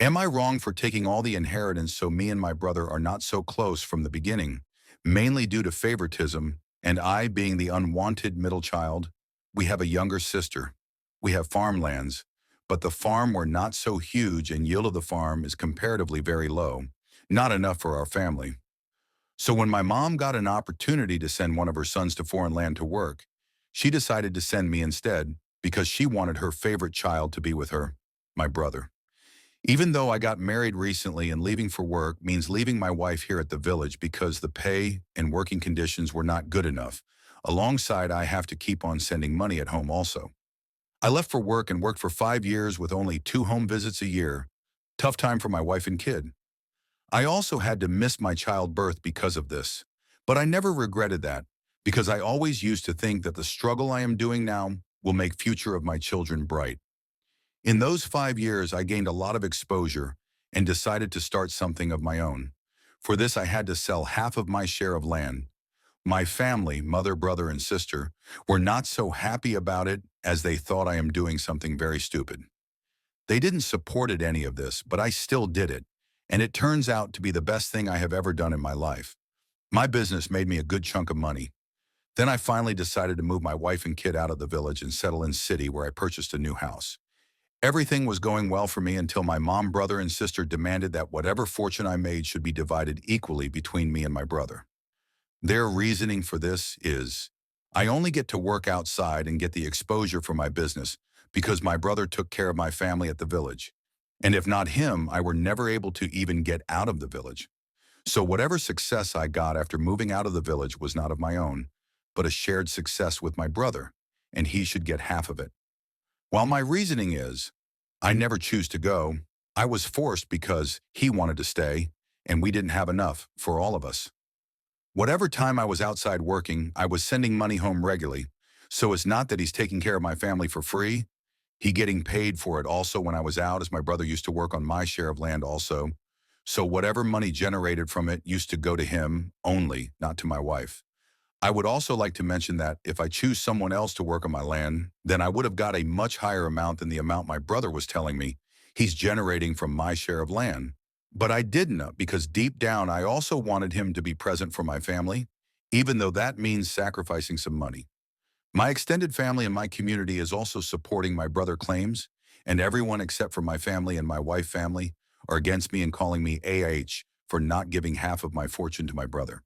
Am I wrong for taking all the inheritance so me and my brother are not so close from the beginning, mainly due to favoritism, and I being the unwanted middle child? We have a younger sister. We have farmlands, but the farm were not so huge and yield of the farm is comparatively very low, not enough for our family. So when my mom got an opportunity to send one of her sons to foreign land to work, she decided to send me instead because she wanted her favorite child to be with her, my brother. Even though I got married recently and leaving for work means leaving my wife here at the village because the pay and working conditions were not good enough. Alongside, I have to keep on sending money at home also. I left for work and worked for 5 years with only 2 home visits a year. Tough time for my wife and kid. I also had to miss my childbirth because of this. But I never regretted that because I always used to think that the struggle I am doing now will make future of my children bright. In those 5 years, I gained a lot of exposure and decided to start something of my own. For this, I had to sell half of my share of land. My family, mother, brother, and sister, were not so happy about it as they thought I am doing something very stupid. They didn't support it any of this, but I still did it. And it turns out to be the best thing I have ever done in my life. My business made me a good chunk of money. Then I finally decided to move my wife and kid out of the village and settle in city where I purchased a new house. Everything was going well for me until my mom, brother, and sister demanded that whatever fortune I made should be divided equally between me and my brother. Their reasoning for this is, I only get to work outside and get the exposure for my business because my brother took care of my family at the village. And if not him, I were never able to even get out of the village. So whatever success I got after moving out of the village was not of my own, but a shared success with my brother, and he should get half of it. While my reasoning is, I never choose to go, I was forced because he wanted to stay, and we didn't have enough for all of us. Whatever time I was outside working, I was sending money home regularly, so it's not that he's taking care of my family for free. He getting paid for it also when I was out, as my brother used to work on my share of land also. So whatever money generated from it used to go to him only, not to my wife. I would also like to mention that if I choose someone else to work on my land, then I would have got a much higher amount than the amount my brother was telling me he's generating from my share of land. But I didn't because deep down I also wanted him to be present for my family, even though that means sacrificing some money. My extended family and my community is also supporting my brother claims, and everyone except for my family and my wife family are against me and calling me AH for not giving half of my fortune to my brother.